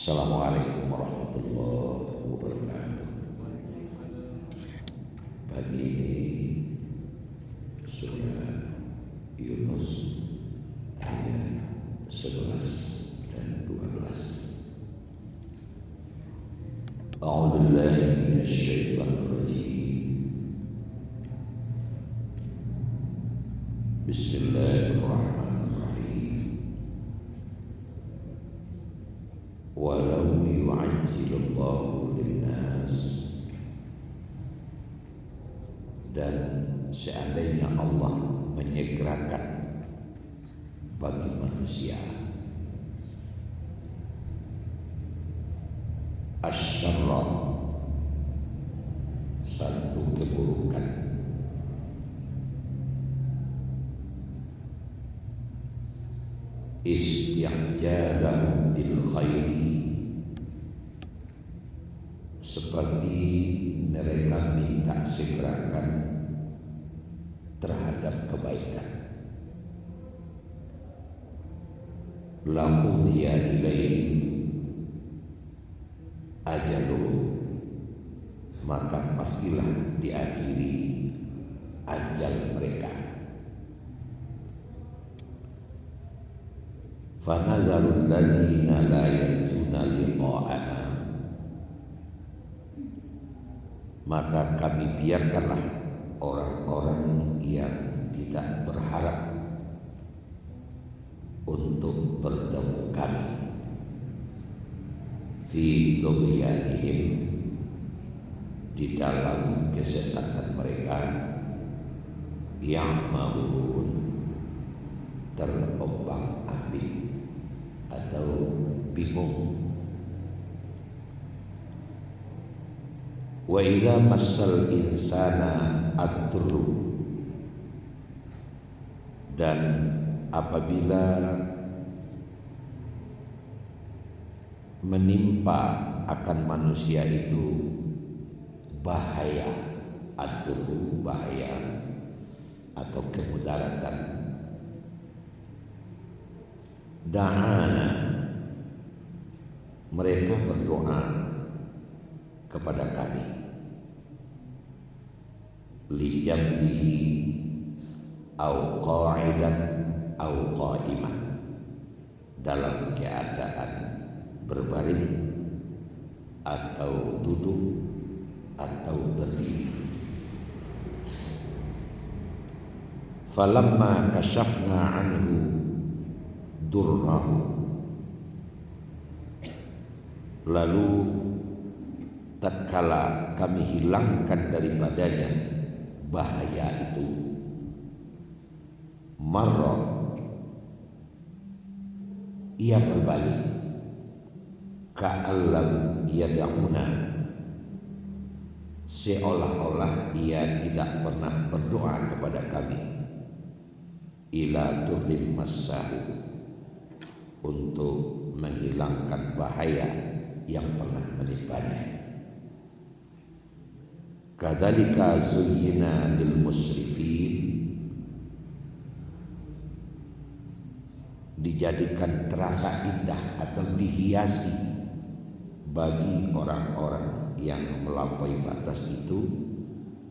Assalamualaikum warahmatullahi wabarakatuh. Pagi ini surat Yunus ayat 11 dan 12. A'udzu billahi minasyaitonir rajim. Bismillahirrahmanirrahim. Walau yu'ajjilullahu linnas, dan seandainya Allah menyegerakan bagi manusia asyarra, satu keburukan, isti'jalahum bil khairi, seperti mereka minta segerakan terhadap kebaikan. Laqudiya ilaihim ajaluhum, maka pastilah diakhiri ajal mereka. Fanadharul ladzina la yarjuna liqa'ana, maka kami biarkanlah orang-orang yang tidak berharap untuk bertemu kami fi tughyanihim, di dalam kesesatan mereka, yang mahun, terombang-ambing atau bingung. Wa idza massal insana ad-durru, dan apabila menimpa akan manusia itu bahaya, ad-durru bahaya atau kemudaratan, da'ana, mereka berdoa kepada kami, li jambihi au qa'idan au qa'iman, dalam keadaan berbaring atau duduk atau berdiri. Falamma kashafna anhu durrahu, lalu tatkala kami hilangkan daripadanya bahaya itu, marra, ia berbalik, ka'allam yad'una, seolah-olah ia tidak pernah berdoa kepada kami, ila durrin massahu, untuk menghilangkan bahaya yang pernah menimpanya. Kadzalika zuyyina lil musrifin, dijadikan terasa indah atau dihiasi bagi orang-orang yang melampaui batas itu,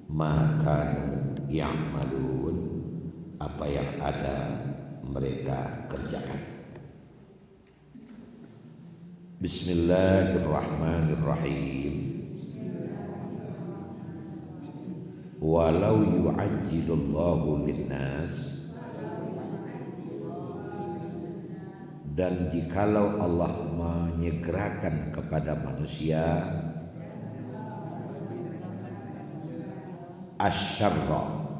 maka yang malun, apa yang ada mereka kerjakan. Bismillahirrahmanirrahim. Walau yu'ajjilullahu linnas, dan jikalau Allah menyegerakan kepada manusia asyarra,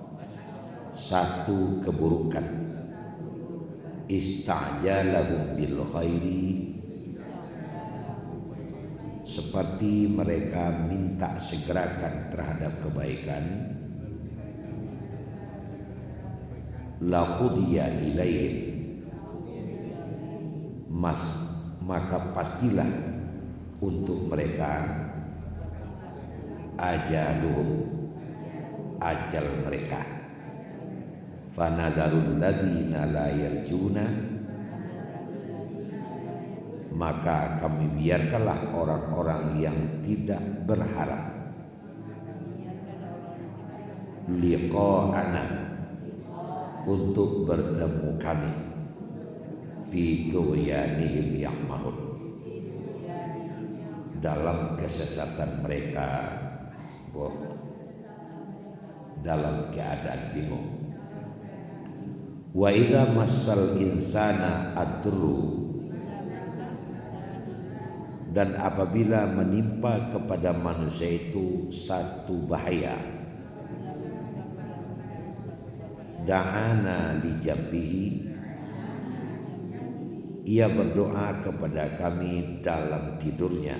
satu keburukan, ista'jalahum bil khairi, seperti mereka minta segerakan terhadap kebaikan, laqudiya ilaihim, maka pastilah untuk mereka ajaluhum, ajal mereka. Fanadharul ladzina la yarjuna, maka kami biarkanlah orang-orang yang tidak berharap liqa'ana untuk bertemu kami fi tughyanihim ya'mahun dalam kesesatan mereka, dalam keadaan bingung. Wa idza massal insana adru, dan apabila menimpa kepada manusia itu satu bahaya, da'ana li jambihi, ia berdoa kepada kami dalam tidurnya,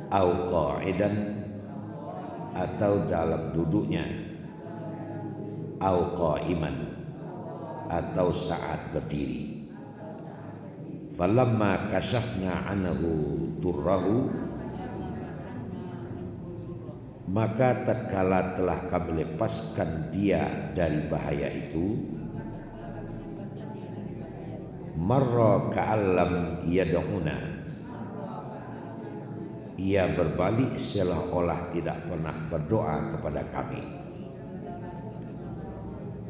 au qa'idan, atau dalam duduknya, au qa'iman, atau saat berdiri. Falamma kashafna anhu durrahu, maka tatkala telah kami lepaskan dia dari bahaya itu, marra ka'allam yad'una, ia berbalik seolah-olah tidak pernah berdoa kepada kami,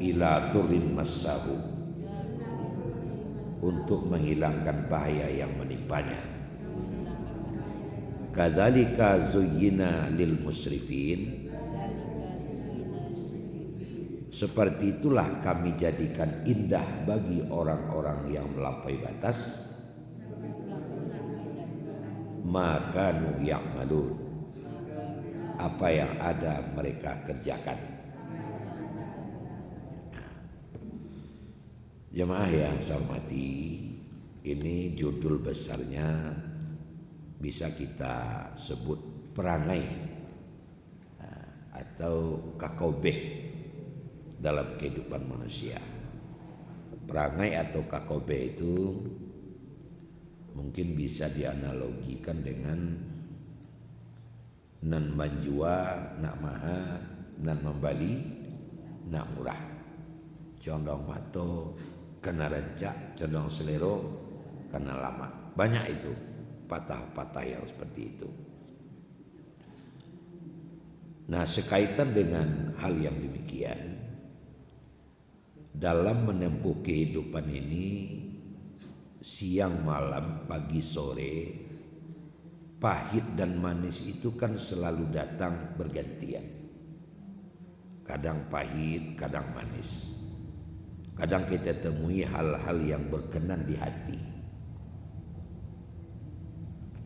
ila turin massahu, untuk menghilangkan bahaya yang menimpanya. Kadzalika zuyyina lil musrifin, seperti itulah kami jadikan indah bagi orang-orang yang melampaui batas, maka nu ya'malun, apa yang ada mereka kerjakan. Jemaah yang saya hormati, ini judul besarnya bisa kita sebut perangai atau kakobeh dalam kehidupan manusia. Perangai atau kakobeh itu mungkin bisa dianalogikan dengan nan manjua, nak maha, nan membali, nak murah. Condong mato, kena rencak, condong selero, kena lama. Banyak itu patah-patah yang seperti itu. Nah, sekaitan dengan hal yang demikian, dalam menempuh kehidupan ini, siang malam, pagi sore, pahit dan manis itu kan selalu datang bergantian. Kadang pahit, kadang manis. Kadang kita temui hal-hal yang berkenan di hati.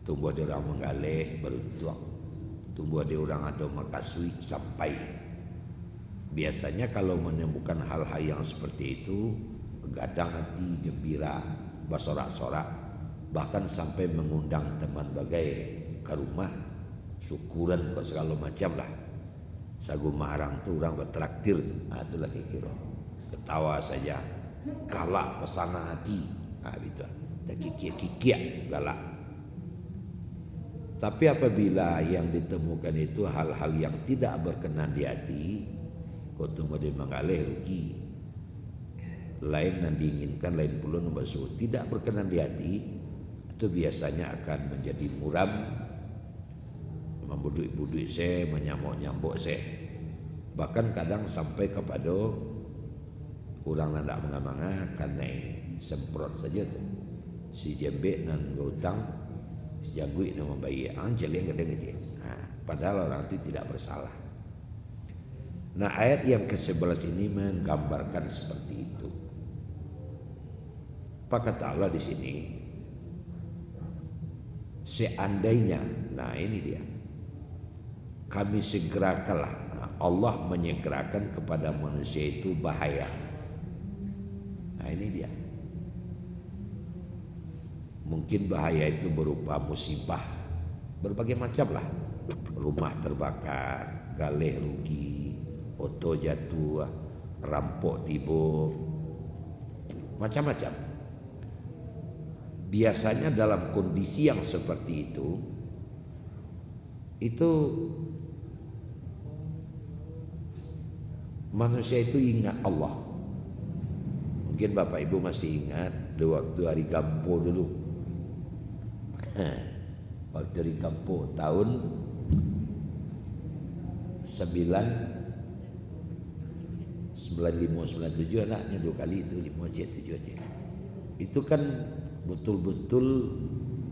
Tumbuh di orang menggaleh beruntung, tumbuh di orang ada makasui sampai. Biasanya kalau menemukan hal-hal yang seperti itu, begadang hati, gembira, bersorak-sorak, bahkan sampai mengundang teman bagai ke rumah, syukuran kok segala macam lah. Sagu marang tu orang bertraktir, itu lagi kira. Ketawa saja, galak pesana hati, gitu. Kikik galak. Tapi apabila yang ditemukan itu hal-hal yang tidak berkenan di hati, kau tunggu dia mengalih rugi. Lain yang diinginkan, lain pula nombor tidak berkenan di hati, itu biasanya akan menjadi muram, membuduk-buduk saya, menyamuk-nyambuk saya. Bahkan kadang sampai kepada orang nak mengamanga kan naik semprot saja tu. Si jembek nan berhutang, si jagui nan membayar, anjel yang kadang-kadang. Padahal orang itu tidak bersalah. Nah, ayat yang ke-11 ini menggambarkan seperti itu. Apa kata Allah di sini? Seandainya, nah ini dia, kami segerakanlah. Allah menyegerakan kepada manusia itu bahaya. Nah ini dia. Mungkin bahaya itu berupa musibah, berbagai macam lah. Rumah terbakar, galeh rugi, oto jatuh, rampok tiba, macam-macam. Biasanya dalam kondisi yang seperti itu manusia itu ingat Allah. Mungkin Bapak Ibu masih ingat di waktu hari Gampo dulu. Waktu hari Gampo tahun 95-97 anaknya 2 kali itu 5 cek 7 cek. Itu kan betul-betul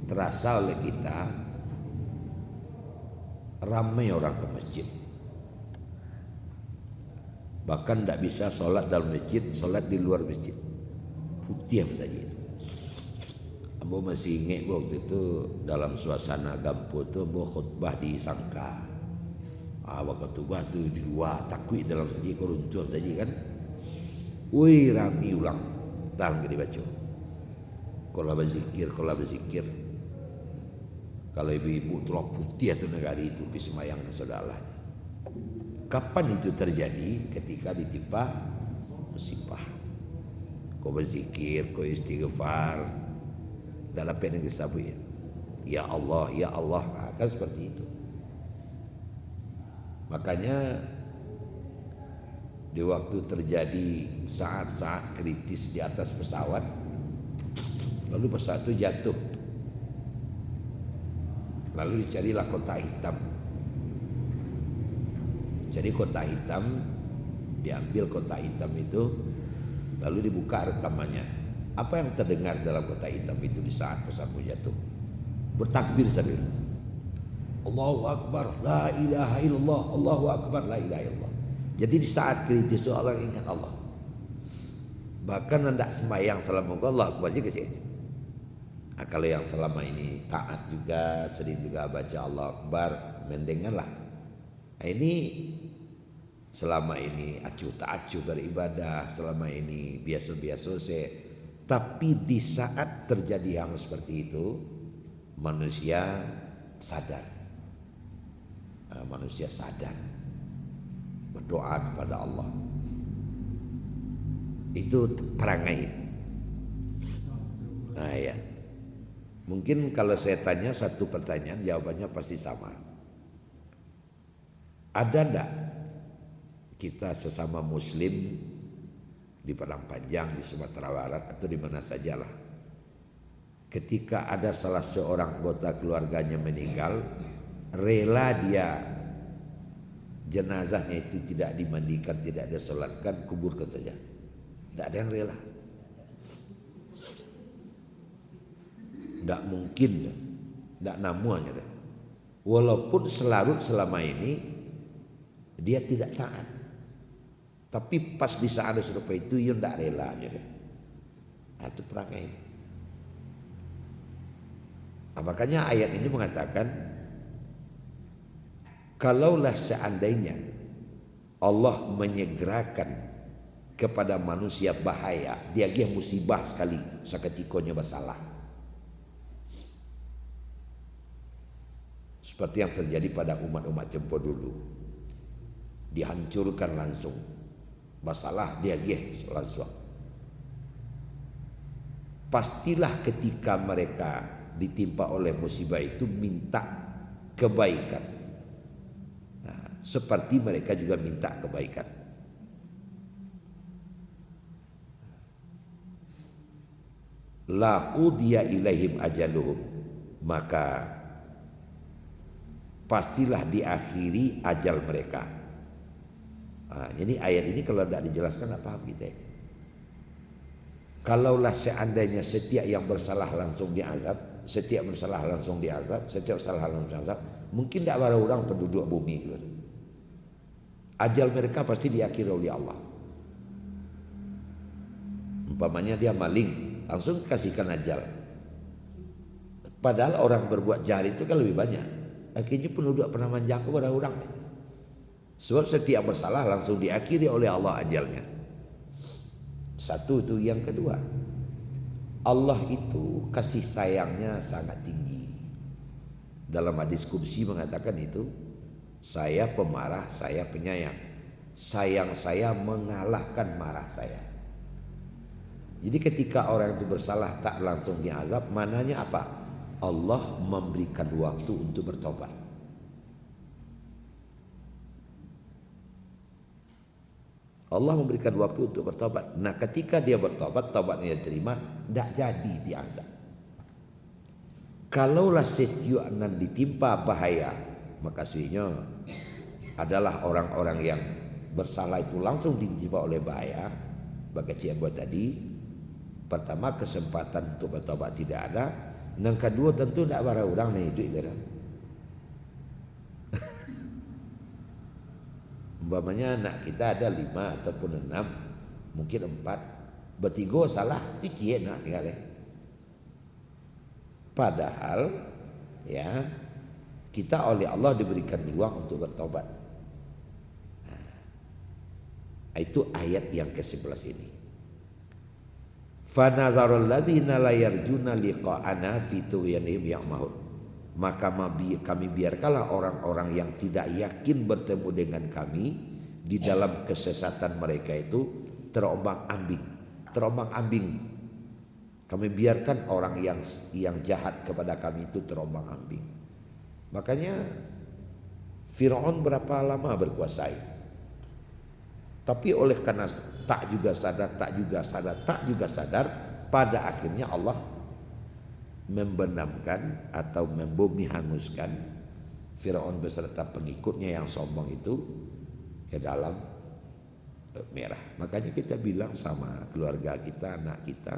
terasa oleh kita, ramai orang ke masjid. Bahkan tidak bisa sholat dalam masjid, sholat di luar masjid. Putih saja. Ambo masih ingat waktu itu dalam suasana Gampo itu ambo khutbah di Sangka. Waktu khutbah tu di luar takwid dalam saja koruntuh saja kan. Wih rami ulang, tang ke dibaca. Kalau berzikir. Kalau ibu-ibu telah putih atau negara itu bismayang saudara. Kapan itu terjadi? Ketika ditimpa musibah. Kau berzikir, kau istighfar, dalam penang disabui. Ya Allah, ya Allah, kan seperti itu. Makanya di waktu terjadi saat-saat kritis di atas pesawat, lalu pesawat itu jatuh. Lalu dicarilah kotak hitam. Jadi kotak hitam, diambil kotak hitam itu, lalu dibuka rekamannya. Apa yang terdengar dalam kotak hitam itu di saat pesawat jatuh? Bertakbir sambil Allahu Akbar, la ilaha illallah, Allahu Akbar, la ilaha illallah. Jadi di saat kritis itu orang ingat Allah. Bahkan hendak sembahyang selama Allah Akbar juga sih. Nah, kalau yang selama ini taat juga, sering juga baca Allah Akbar, mendengarlah. Nah, ini selama ini acuh tak acuh beribadah, selama ini biasa-biasa saja. Tapi di saat terjadi yang seperti itu, manusia sadar. Manusia sadar berdoa kepada Allah. Itu perangai. Nah ya. Mungkin kalau saya tanya satu pertanyaan, jawabannya pasti sama. Ada enggak kita sesama muslim di Padang Panjang, di Sumatera Barat atau di mana sajalah, ketika ada salah seorang anggota keluarganya meninggal, rela dia jenazahnya itu tidak dimandikan, tidak disolatkan, kuburkan saja? Tidak ada yang rela. Tidak mungkin, tidak namuanya. Walaupun selama ini dia tidak taat, tapi pas di saat ada serupa itu ia tidak rela aja deh. Nah, itu perangai. Nah, makanya ayat ini mengatakan, kalaulah seandainya Allah menyegerakan kepada manusia bahaya, dia musibah sekali seketikonya bersalah. Seperti yang terjadi pada umat-umat tempo dulu. Dihancurkan langsung. Masalah dia langsung. Pastilah ketika mereka ditimpa oleh musibah itu minta kebaikan. Nah, seperti mereka juga minta kebaikan. La qudiya ilaihim ajaluhum, maka pastilah diakhiri ajal mereka. Nah, jadi ayat ini kalau tidak dijelaskan tidak paham kita. Kalaulah seandainya setiap yang bersalah langsung diazab, setiap bersalah langsung diazab, setiap salah langsung diazab, mungkin tidak ada orang penduduk bumi itu. Ajal mereka pasti diakhiri oleh Allah. Umpamanya dia maling, langsung kasihkan ajal. Padahal orang berbuat jahat itu kan lebih banyak. Akhirnya penduduk pernah menjangkau pada orang. Sebab setiap bersalah langsung diakhiri oleh Allah ajalnya. Satu itu. Yang kedua, Allah itu kasih sayangnya sangat tinggi. Dalam hadis qudsi mengatakan itu, saya pemarah, saya penyayang. Sayang saya mengalahkan marah saya. Jadi ketika orang itu bersalah tak langsung diazab, mananya apa? Allah memberikan waktu untuk bertobat. Allah memberikan waktu untuk bertobat. Nah ketika dia bertobat, tobatnya diterima, tidak jadi diazab. Kalaulah setianan ditimpa bahaya, maka sehingga adalah orang-orang yang bersalah itu langsung ditimpa oleh bahaya. Bagi yang buat tadi, pertama kesempatan untuk bertobat tidak ada. Yang kedua tentu tidak barang orang nih hidup dia. Umpamanya anak kita ada 5 ataupun 6, mungkin 4, bertiga salah, tiga nak tinggal. Padahal ya kita oleh Allah diberikan ruang untuk bertobat. Nah, itu ayat yang ke-11 ini. Fa nazarul ladzina la yarjuna liqa'ana fi tughyanihim ya'mahun. Maka kami biarkanlah orang-orang yang tidak yakin bertemu dengan kami di dalam kesesatan mereka itu terombang-ambing. Kami biarkan orang yang jahat kepada kami itu terombang-ambing. Makanya Fir'aun berapa lama berkuasa itu. Tapi oleh karena tak juga sadar, pada akhirnya Allah membenamkan atau membumi hanguskan Fir'aun beserta pengikutnya yang sombong itu ke dalam merah. Makanya kita bilang sama keluarga kita, anak kita,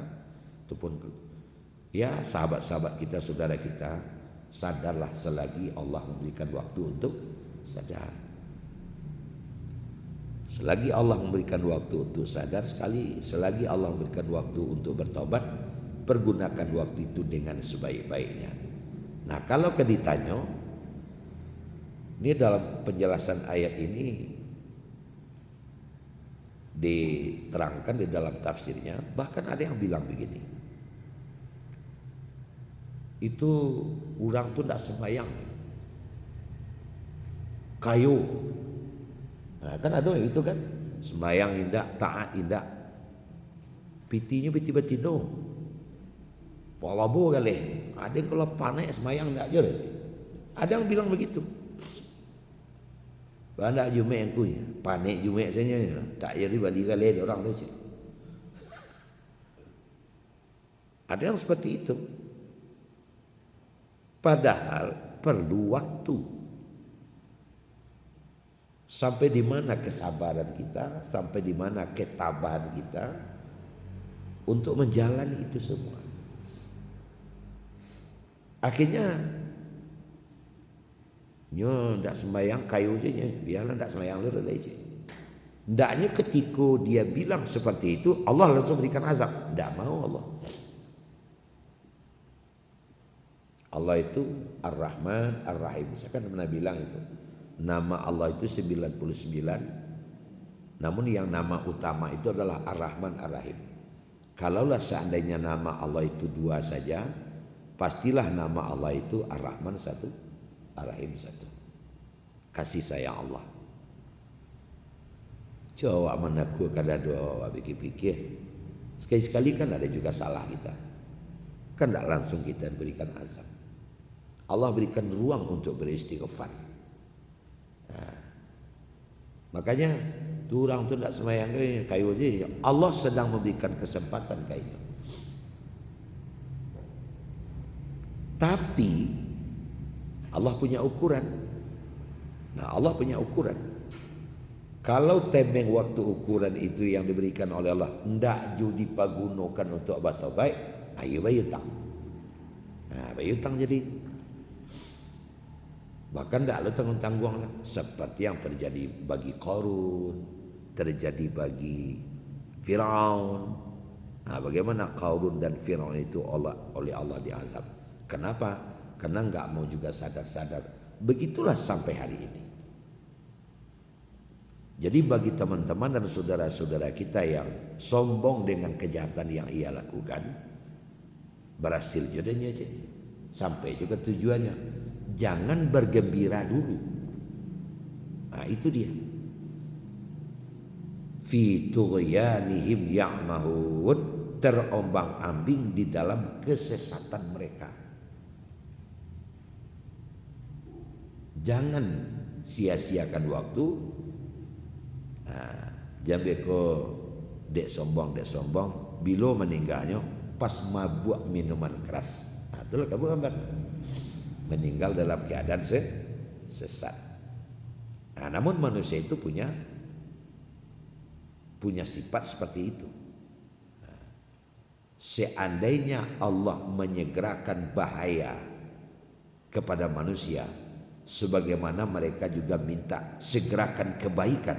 ataupun ya sahabat-sahabat kita, saudara kita, sadarlah selagi Allah memberikan waktu untuk sadar. Selagi Allah memberikan waktu untuk sadar, selagi Allah memberikan waktu untuk bertobat, pergunakan waktu itu dengan sebaik-baiknya. Nah, kalau ditanya, ini dalam penjelasan ayat ini diterangkan di dalam tafsirnya, bahkan ada yang bilang begini, itu orang tuh tidak sembahyang kayu. Nah, kan ada itu kan, sembahyang indah, taat indah, pitinya piti batino, palabu kali. Ada yang kalau panik sembahyang tidak aja. Ada yang bilang begitu. Banyak Jumat yang punya, panik Jumat saja, tak jadi balik kali orang tu. Ada yang seperti itu. Padahal perlu waktu. Sampai di mana kesabaran kita, sampai di mana ketabahan kita untuk menjalani itu semua. Akhirnya nyo ndak sembahyang kayu je, biarlah ndak sembahyang lur aja. Ndaknya ketika dia bilang seperti itu, Allah langsung berikan azab. Ndak mau Allah. Allah itu Ar-Rahman Ar-Rahim. Saya kan pernah bilang itu. Nama Allah itu 99. Namun yang nama utama itu adalah Ar-Rahman Ar-Rahim. Kalaulah seandainya nama Allah itu 2 saja, pastilah nama Allah itu Ar-Rahman 1, Ar-Rahim 1. Kasih sayang Allah. Coba mana aku kada doa pikir-pikir. Sekali-sekali kan ada juga salah kita. Kan tidak langsung kita berikan azab. Allah berikan ruang untuk beristighfar. Nah, makanya tu orang tu tidak sembahyang kayu aja. Allah sedang memberikan kesempatan kayaknya. Tapi Allah punya ukuran. Nah, Allah punya ukuran. Kalau temeng waktu ukuran itu yang diberikan oleh Allah ndak judi pagunakan untuk bertobat, ayo bayutang. Nah, bayutang jadi bahkan tidak lo tanggung-tanggung lah. Seperti yang terjadi bagi Qarun, terjadi bagi Firaun. Nah, bagaimana Qarun dan Firaun itu oleh Allah diazab? Kenapa? Karena enggak mau juga sadar-sadar. Begitulah sampai hari ini. Jadi bagi teman-teman dan saudara-saudara kita yang sombong dengan kejahatan yang ia lakukan, berhasil jodohnya aja. Sampai juga tujuannya. Jangan bergembira dulu. Nah, itu dia. Fi tughyanihim ya'mahun, terombang-ambing di dalam kesesatan mereka. Jangan sia-siakan waktu. Nah, Jambe ko dek sombong bilo meninggalnya pas mabuk minuman keras. Itulah kamu gambar. Meninggal dalam keadaan sesat. Namun manusia itu punya sifat seperti itu. Seandainya Allah menyegerakan bahaya kepada manusia, sebagaimana mereka juga minta segerakan kebaikan.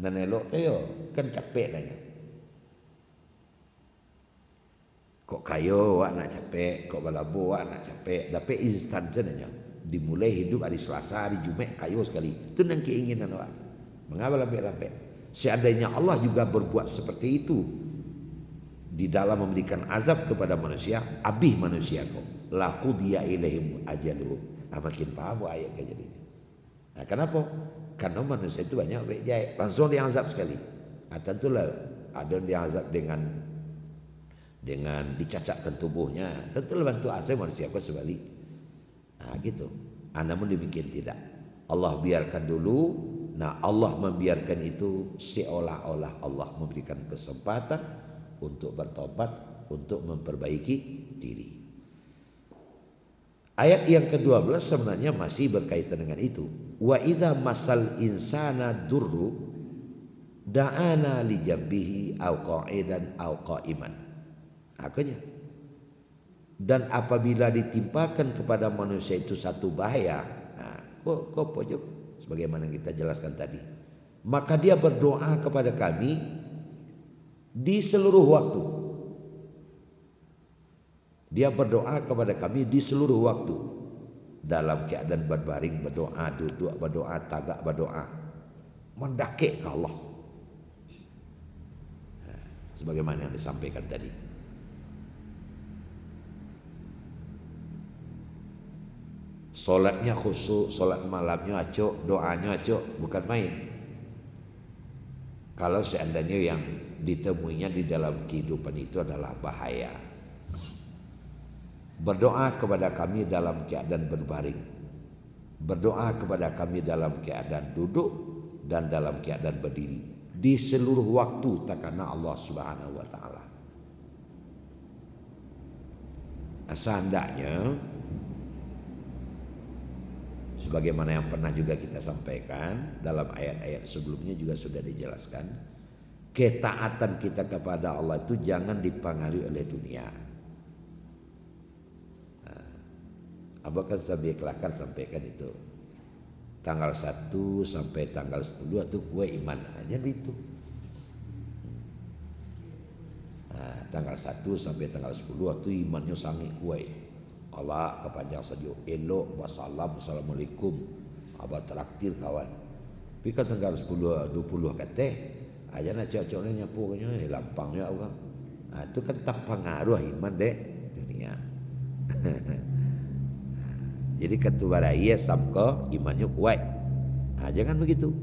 Nanelo kan capek nanya. Kok kayo wak nak capek, kok balabo wak nak capek. Tapi instan saja. Dimulai hidup hari Selasa, hari Jumat kayo sekali. Itu yang keinginan wak. Mengapa lampe-lampe? Seandainya Allah juga berbuat seperti itu di dalam memberikan azab kepada manusia, abih manusia kok. Laqudiya ilaihim ajaluhum. Makin paham ayat kayak jadi. Kenapa? Karena manusia itu banyak baik jahat, langsung diazab sekali. Tentulah ada yang diazab dengan dicacatkan tubuhnya. Tentulah bantu asal manusia kok sebalik. Gitu. Namun demikian tidak. Allah biarkan dulu. Allah membiarkan itu seolah-olah Allah memberikan kesempatan untuk bertobat, untuk memperbaiki diri. Ayat yang ke-12 sebenarnya masih berkaitan dengan itu. Wa idza masal insana durru da'ana li jambihi au qa'idan au qa'iman. Akhirnya. Dan apabila ditimpakan kepada manusia itu satu bahaya, kok pojok sebagaimana kita jelaskan tadi, maka dia berdoa kepada kami di seluruh waktu. Dia berdoa kepada kami di seluruh waktu. Dalam keadaan berbaring berdoa, duduk berdoa, tagak berdoa. Mendakik ke Allah. Sebagaimana yang disampaikan tadi. Solatnya khusyuk, solat malamnya acuk, doanya acuk, bukan main. Kalau seandainya yang ditemuinya di dalam kehidupan itu adalah bahaya. Berdoa kepada kami dalam keadaan berbaring. Berdoa kepada kami dalam keadaan duduk dan dalam keadaan berdiri. Di seluruh waktu takana Allah Subhanahu wa taala. Seandainya sebagaimana yang pernah juga kita sampaikan dalam ayat-ayat sebelumnya juga sudah dijelaskan, ketaatan kita kepada Allah itu jangan dipengaruhi oleh dunia. Abah kan sampai kelakar sampaikan itu. Tanggal 1 sampai tanggal 10 itu kue iman aja itu. Tanggal 1 sampai tanggal 10 itu imannya sangat kue. Allah kepanjang saja elok wassalam assalamualaikum. Abah traktir kawan. Tapi kan tanggal 10 20 kata aja nak cocoknya nyapunya lampangnya orang. Itu kan tak pengaruh iman dek dunia. Jadi ketua raya samko imannya kuat. Jangan begitu.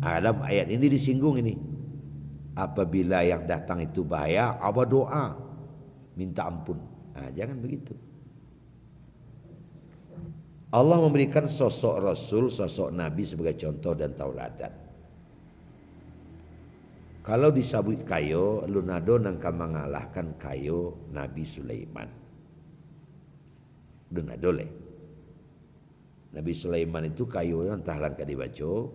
Dalam ayat ini disinggung ini. Apabila yang datang itu bahaya, apa doa minta ampun. Jangan begitu. Allah memberikan sosok Rasul, sosok Nabi sebagai contoh dan tauladan. Kalau disabut kayo, lunado nangka mengalahkan kayo Nabi Sulaiman. Lunado le. Nabi Sulaiman itu kayu yang entah langkah dibaca,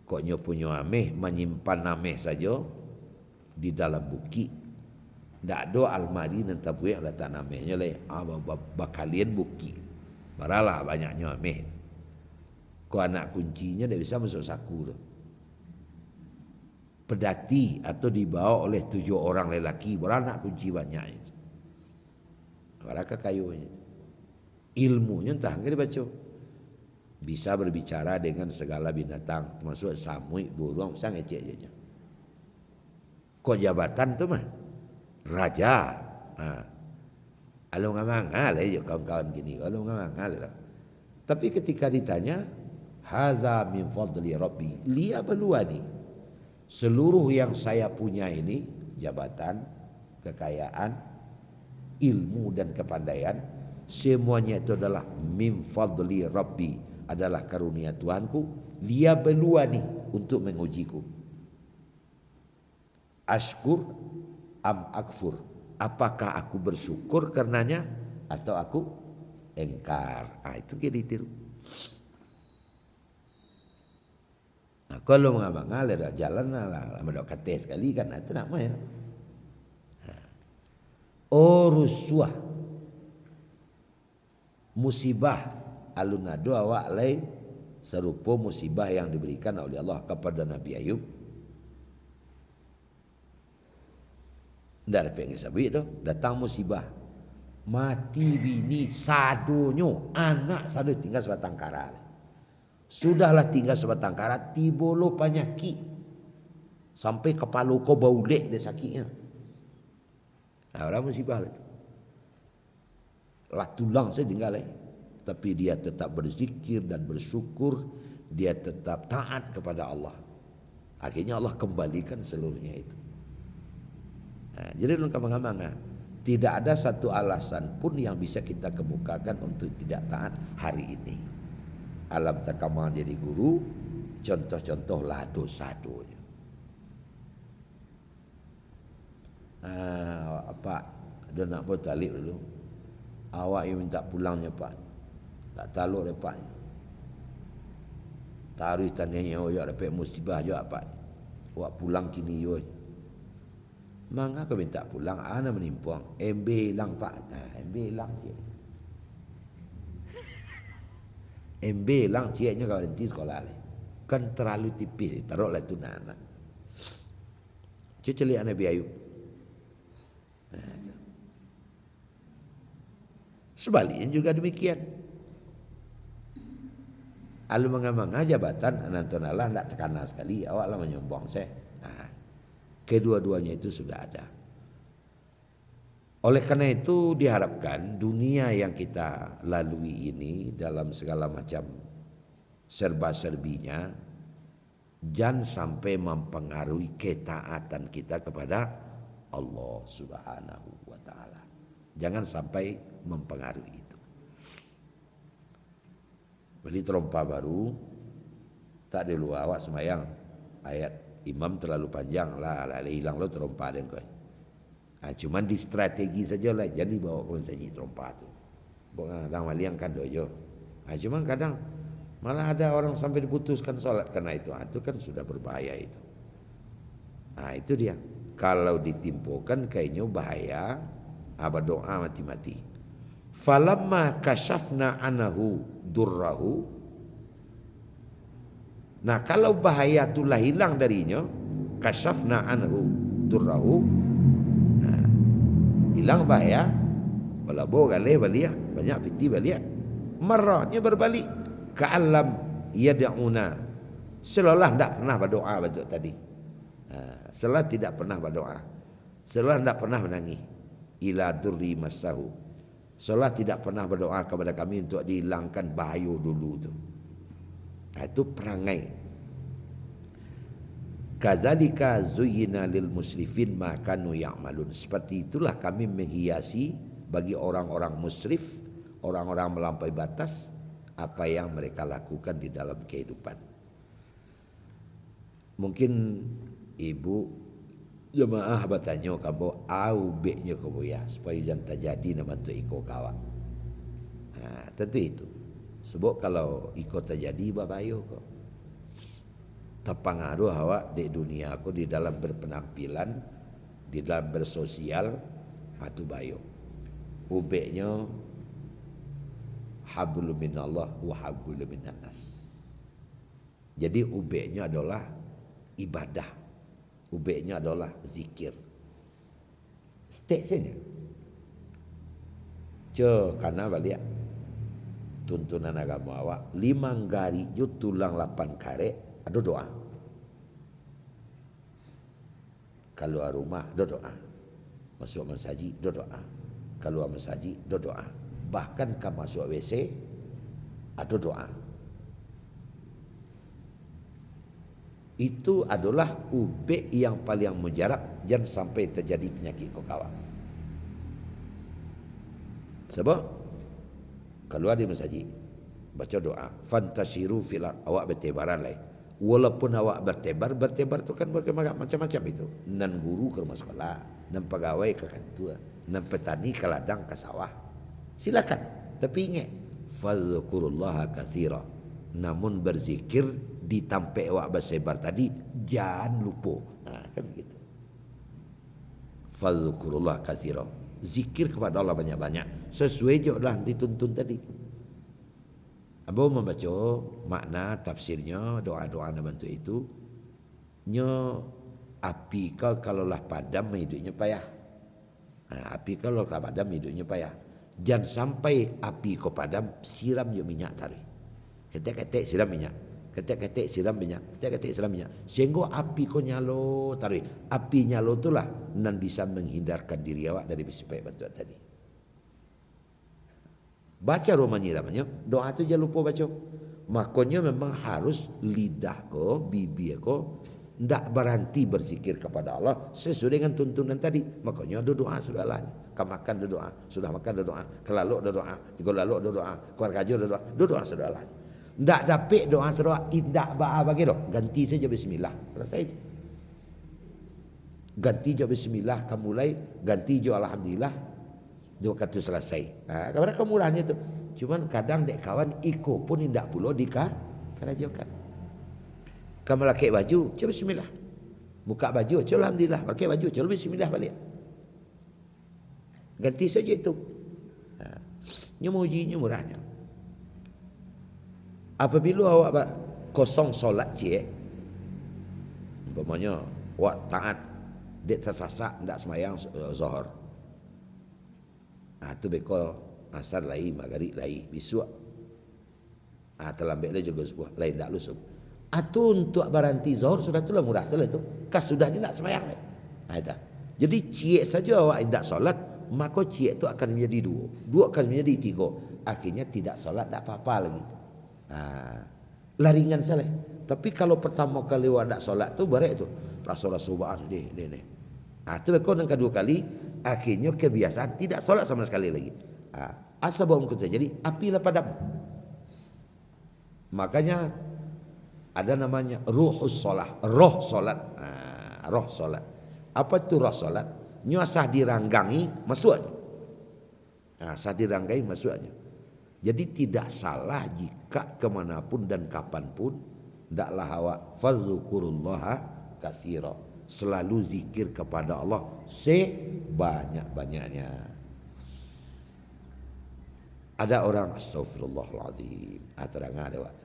koknya punya ameh menyimpan ameh saja di dalam buki. Tak ada almari dan tabu yang letak amehnya le. Bakalian buki. Baralah banyaknya ameh. Kau anak kuncinya dia bisa masuk saku. Pedati atau dibawa oleh 7 orang lelaki beranak kunci banyak. Mereka kayunya. Ilmunya entah enggak dibaca. Bisa berbicara dengan segala binatang, termasuk samui, burung, sang ecek-eceknya. Kok jabatan tu mah raja. Alu ngamangal ya kawan-kawan gini, alu ngamangal. Tapi ketika ditanya, hadza min fadli rabbi, liya baluani. Seluruh yang saya punya ini, jabatan, kekayaan, ilmu dan kepandaian, semuanya itu adalah min fadli rabbi, adalah karunia Tuhanku, liya beluani, untuk mengujiku. Ashkur am akfur. Apakah aku bersyukur karenanya atau aku engkar. Itu dia ditiru. Kalau mengamang ada jalan lah, medok kate sekali kan itu namanya. Rusuah musibah alunado awak lain serupa musibah yang diberikan oleh Allah kepada Nabi Ayub. Tidak ada pengen sabit tu, datang musibah, mati bini sadonyo, anak sadu tinggal sebatang kara. Sudahlah tinggal sebatang kara, tibolo penyakit sampai kepala kau bau lek dia sakitnya. Orang musibah itu. Lah tulang saya tinggal tapi dia tetap berzikir dan bersyukur, dia tetap taat kepada Allah. Akhirnya Allah kembalikan seluruhnya itu. Jadi lengkap-lengkap tidak ada satu alasan pun yang bisa kita kemukakan untuk tidak taat hari ini. Alam takamal jadi guru, contoh-contohlah dosa-dosanya. Pak, dia nak buat talib dulu. Awak yang minta pulangnya Pak. Tak taluk dia Pak. Taruh tanianya awak dapat musibah juga Pak. Awak pulang kini yo. Mangga kau minta pulang, ana menimpuang. MB hilang Pak. MB hilang cik. MB hilang ciknya kau berhenti sekolah le. Kan terlalu tipis, taruhlah tu anak. Cuci lihat Nabi Ayub. Sebaliknya juga demikian. Alu mengamanga jabatan anantun Allah tidak terkena sekali. Awaklah menyombong saya. Kedua-duanya itu sudah ada. Oleh karena itu diharapkan dunia yang kita lalui ini dalam segala macam serba-serbinya jangan sampai mempengaruhi ketaatan kita kepada Allah Subhanahu wa taala. Jangan sampai mempengaruhi itu. Beli trompa baru, tak dulu awak semayang ayat imam terlalu panjang lah hilang lo trompa dan kau. Cuman di strategi saja lah, jadi bawa kau saja trompa tu. Bukan kadang maliang kan dojo. Cuman kadang malah ada orang sampai diputuskan solat karena itu. Itu kan sudah berbahaya itu. Itu dia. Kalau ditimpukan kayaknya bahaya. Berdoa mati-mati. Falamma kashafna anahu durrahu. Nah kalau bahaya itulah hilang darinya, kashafna anhu durrahu, hilang bahaya, balabo gale balia, banyak piti balia, marahnya berbalik, ka'alam yad'una, seolah tidak pernah berdoa betul tadi, seolah tidak pernah berdoa, seolah tidak pernah menangis, ila durri masahu, seolah tidak pernah berdoa kepada kami untuk dihilangkan bahaya dulu tu. Itu perangai. Kadzalika zuyyina lil musrifin ma kanu ya'malun. Seperti itulah kami menghiasi bagi orang-orang musrif, orang-orang melampaui batas apa yang mereka lakukan di dalam kehidupan. Mungkin ibu jemaah bertanya kamu au beknya kau ya supaya jangan terjadi nama tu iko kawan. Tentu itu. Sebab kalau ikut terjadi babayo kok. Terpengaruh awak di dunia aku di dalam berpenampilan, di dalam bersosial, itu bayo. Ubeknya hablum minallah wa hablum minan nas. Jadi ubeknya adalah ibadah. Ubeknya adalah zikir. Steknya. Karena balik tuntunan agama awak 5 gari ju tulang 8 kare ada doa. Keluar rumah ada doa. Masuk masjid ada doa. Keluar masjid ada doa. Bahkan ke masuk WC ada doa. Itu adalah ubek yang paling mujarab jangan sampai terjadi penyakit kau kawan. Sebab keluar di masjid baca doa, fantasiru fil awak bertebaran lai. Walaupun awak bertebar tu kan macam-macam itu. Nan guru ke rumah sekolah, nan pegawai ke kantor, nan petani ke ladang ke sawah. Silakan. Tapi ingat, fadhkurullaha katsira. Namun berzikir di tampe awak bersebar tadi jangan lupa. Kan begitu. Fadhkurullaha katsira. Zikir kepada Allah banyak-banyak. Sesuai je lah dituntun tadi. Abang membaca makna tafsirnya, doa-doa nak bantu itu. Nyo api kau kalaulah padam hidupnya payah. Api kalau padam hidupnya payah. Jangan sampai api kau padam, siram je minyak tarik. Ketek-ketek siram minyak. Ketek-ketek siram minyak. Ketek-ketek siram minyak. Sehingga api kau nyalo tarik. Api nyalo itulah nan bisa menghindarkan diri awak dari sebaik bantuan tadi. Baca rumah nyiramnya, doa tu jangan lupa baca. Makanya memang harus lidah ko, bibir ko ndak berhenti berzikir kepada Allah sesuai dengan tuntunan tadi. Makanya ada doa segalanya. Kau makan ada doa, sudah makan ada doa, kelalu ada doa, jika lalu ada doa, keluar kerja ada doa segalanya. Ndak dapat doa doa indak ba'a bagi doa, ganti saja bismillah. Selesai. Ganti je bismillah, kamu mulai, ganti je alhamdulillah. Dia kata selesai. Kepada kemurahannya tu. Cuman kadang dek kawan ikut pun tidak pula dikerajakan. Kamu pakai baju, coba bismillah. Buka baju, coba alhamdulillah. Pakai baju, coba bismillah balik. Ganti saja itu. Nyemuji murahnya. Apabila awak kosong solat cik, umpamanya awak taat, dek tersasak, tidak semayang zuhur. Tu beko asar lai, maghrib lai, besok. Terlambat dia juga sebuah lain tak lusuk. Tu untuk berhenti zuhur sudah tu lah murah salah tu. Kas sudah dia nak semayang lai. Jadi cik saja awak tidak solat, maka cik tu akan menjadi dua. Dua akan menjadi tiga. Akhirnya tidak solat tak apa-apa lagi. Laringan salah. Tapi kalau pertama kali awak tak solat tu barik tu. Rasa-rasa baan dia. Tu bekau yang kedua kali akhirnya kebiasaan tidak solat sama sekali lagi. Asal bau terjadi apilah padam. Makanya ada namanya ruhus solah, roh solat. Roh solat. Apa itu roh solat? Nyuasah diranggangi masuknya. Sah diranggangi masuknya. Jadi tidak salah jika kemanapun dan kapanpun ndaklah awak fadzukurullaha katsira. Selalu zikir kepada Allah sebanyak-banyaknya. Ada orang astagfirullahaladzim. Terang ada waktu.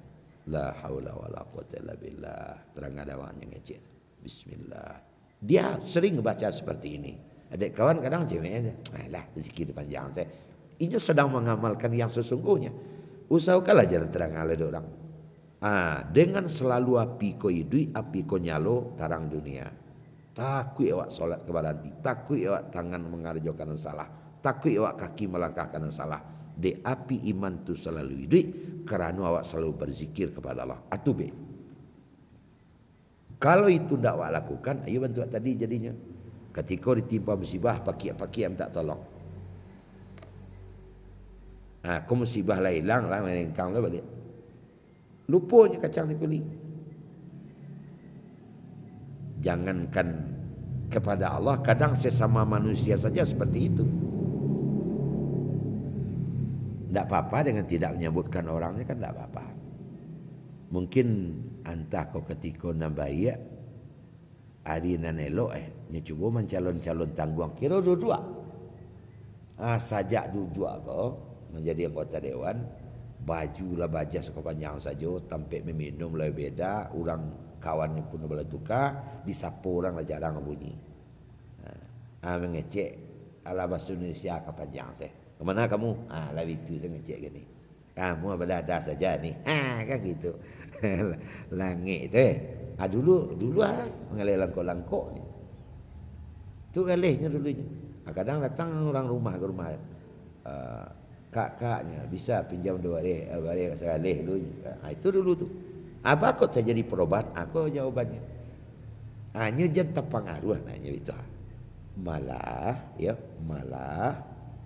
La haula wa la quwwata illa billah. Terang ada waktu yang ngecek. Bismillah. Dia sering baca seperti ini. Adik kawan kadang ceweknya. Alah zikir panjang saya. Ini sedang mengamalkan yang sesungguhnya. Usahakanlah jalan terang ada orang. Dengan selalu api ko idui, api ko nyalo tarang dunia. Takut awak solat kebaranti, takut awak tangan mengarjakan salah, takut awak kaki melangkahkan salah. De api iman tu selalu hidup kerana awak selalu berzikir kepada Allah. Atu be. Kalau itu tidak awak lakukan, ayo bantu tadi jadinya. Ketika ditimpa musibah, pakai yang tak tolong. Kau musibah lah hilang lah, merengkang lah balik. Lupanya kacang di kulit. Jangankan kepada Allah, kadang sesama manusia saja seperti itu. Tidak apa-apa dengan tidak menyebutkan orangnya kan tidak apa-apa. Mungkin antah kau ketika nambahiya hari nanelo cuba mencalon-calon tangguang kira dua-dua. Sajak dua-dua kau menjadi anggota dewan, bajulah bajas kau panjang saja, tampik meminum lah beda, orang kawannya pun boleh tukar, disapu orang lah jarang bunyi. Mengecek ala bahasa Indonesia kepanjang saya. Kemana kamu? Lah itu saya ngecek gini. Kamu berada saja ni. Kan gitu. Langit tu dulu mengalir langkok-langkok. Tu galihnya dulunya. Kadang datang orang rumah ke rumah. Kakaknya bisa pinjam 2 hari sekali dulu. Itu dulu tu. Apa kok terjadi perubahan? Aku jawabannya. Hanya jangan terpengaruh nanya itu. Malah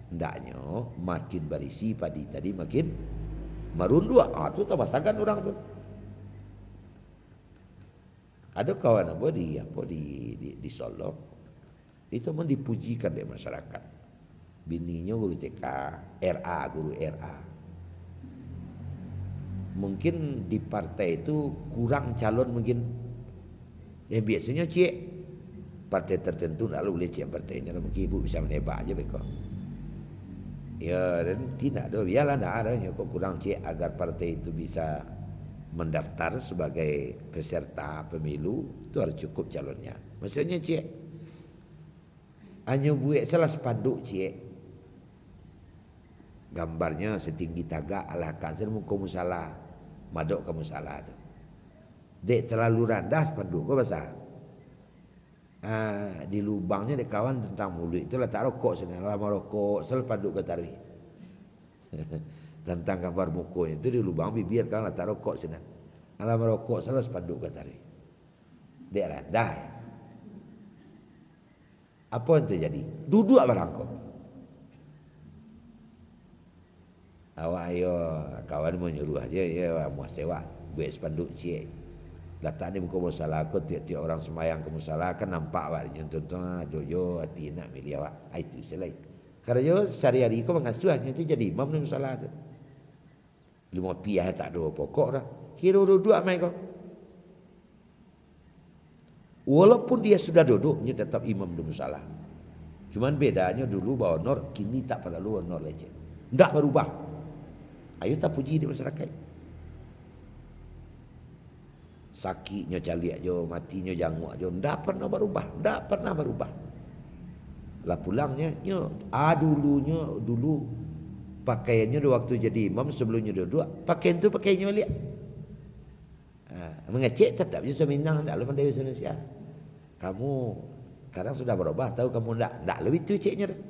ndaknya makin berisi padi tadi makin merundua. Tu tabasakan orang tu. Ada kawan di Solo itu memang dipujikan oleh masyarakat. Bininya guru TK, guru RA. Mungkin di partai itu kurang calon mungkin. Yang biasanya cik partai tertentu tak boleh cik partainya. Mungkin ibu bisa menebak aja beko. Ya dan tidak ada. Biarlah tak ada. Kok kurang cik agar partai itu bisa mendaftar sebagai peserta pemilu. Itu harus cukup calonnya. Maksudnya cik hanya buat salah spanduk cik. Gambarnya setinggi tagak ala kasir muka musala. Madok kamu salah tu. Dek terlalu rendah spanduk kau basah. Di lubangnya dek kawan tentang mulut itu letak rokok sana. Lama rokok sel panduk ke tarik. Tentang gambar muka itu di lubang bibir kan letak rokok sana. Lama rokok sel spanduk ke tarik. Dek rendah. Apa yang terjadi? Duduk barang kau. Awak ayo kawan mau nyuruh aja ya mau sewa buat spanduk cik. Letak ni bukan masalah aku tiap-tiap orang semayang ke musalah kan nampak awak contohnya dojo hati nak milih awak. Itu selai. Karena yo sehari-hari kau mengasuh itu jadi imam di musalah tu. 5 piah tak ada pokok dah. Kira duduk mai kau. Walaupun dia sudah duduk dia tetap imam di musalah. Cuman bedanya dulu bawa honor kini tak perlu honor lagi. Ndak berubah. Ayo tak puji di masyarakat. Sakitnya calik aja, matinya janguk aja. Tak pernah berubah. Tak pernah berubah. Lah pulangnya, dulu pakaiannya waktu jadi imam sebelumnya duduk. Pakaian tu pakaiannya lihat. Mengecek tetap je seminang. Tak lebih dari Indonesia. Kamu sekarang sudah berubah. Tahu kamu tak lebih tu ceknya dah.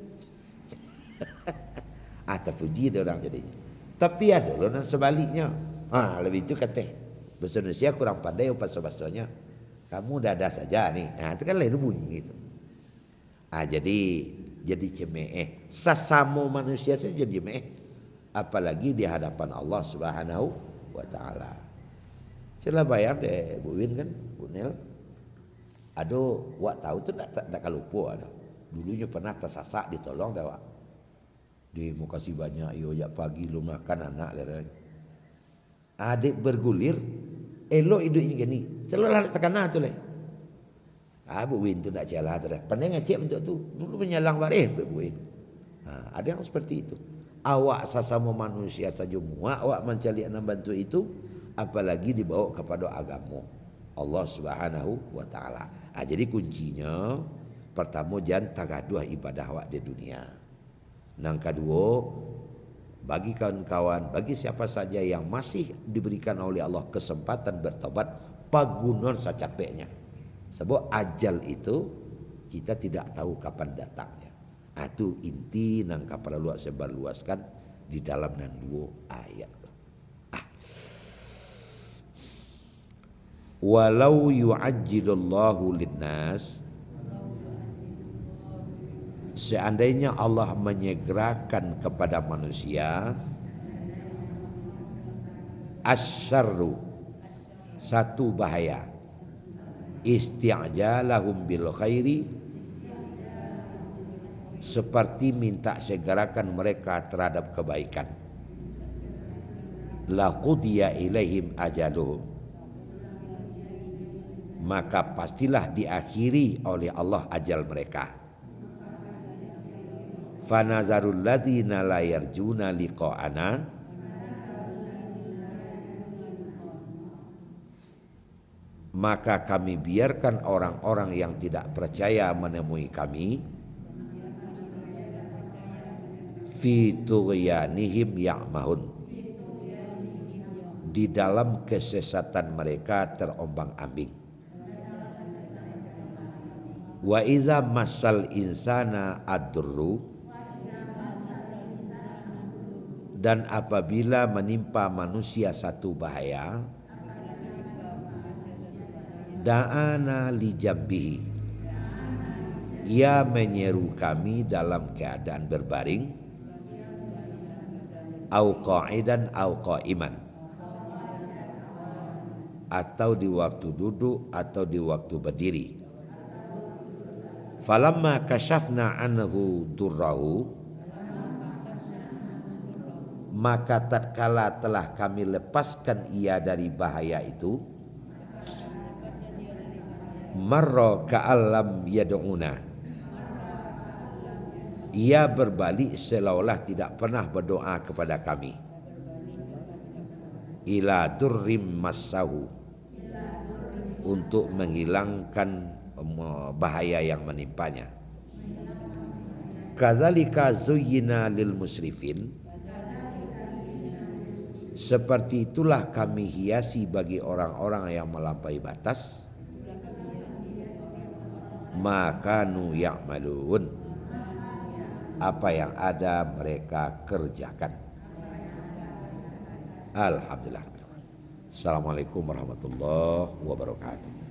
Terpuji dia orang jadinya. Tapi ada loh sebaliknya. Lebih itu kata bahasa Indonesia kurang pandai bahasa-bahasanya. Kamu dada saja nih. Itu kan lain bunyi gitu. Jadi cemeh. Sesama manusia saja jadi cemeh. Apalagi di hadapan Allah Subhanahu wa taala. Celah bayar deh Bu Win kan, Bu Nel. Ada wak tahu tu tak lupa ada. Dulunya pernah tersasak ditolong dah wak. Dia mau kasih banyak, yo jak pagi lu makan anak lereng. Adik bergulir, elok hidupnya gini. Selalu tekanan tu leh. Bu Win tu nak celah tu dah. Pandai ngecek bentuk tu. Dulu menyalang bareh Bu Win. Ada yang seperti itu. Awak sesama manusia saja muak, awak mencari anak bantu itu, apalagi dibawa kepada agama Allah Subhanahu wa taala. Jadi kuncinya pertama jangan tagaduh ibadah awak di dunia. Yang kedua, bagi kawan-kawan, bagi siapa saja yang masih diberikan oleh Allah kesempatan bertobat, pagunon secapeknya. Sebab ajal itu kita tidak tahu kapan datangnya. Itu inti nang kapal luas sebar luaskan di dalam nan 2 ayat. Walau yu'ajjilullahu linnas, seandainya Allah menyegerakan kepada manusia asyarru, satu bahaya, isti'jalahum bil khairi, seperti minta segerakan mereka terhadap kebaikan, laqudiya ilaihim ajaluhum, maka pastilah diakhiri oleh Allah ajal mereka. Fanazarul ladzina la yarjuna liqa'ana, maka kami biarkan orang-orang yang tidak percaya menemui kami fi tughyanihim ya'mahun, di dalam kesesatan mereka terombang-ambing. Wa iza massal insana adurru, dan apabila menimpa manusia satu bahaya, da'ana li jambihi, ia menyeru kami dalam keadaan berbaring, au qa'idan au qa'iman, atau di waktu duduk atau di waktu berdiri. Falamma kasyafna anhu durrahu, maka tatkala telah kami lepaskan ia dari bahaya itu, marra ka'allam yad'una, ia berbalik seolah-olah tidak pernah berdoa kepada kami. Ila durrim massahu, untuk menghilangkan bahaya yang menimpanya. Kadzalika zuyyina lil musrifin, seperti itulah kami hiasi bagi orang-orang yang melampaui batas. Makanu ya'malun, apa yang ada mereka kerjakan. Alhamdulillah. Assalamualaikum warahmatullahi wabarakatuh.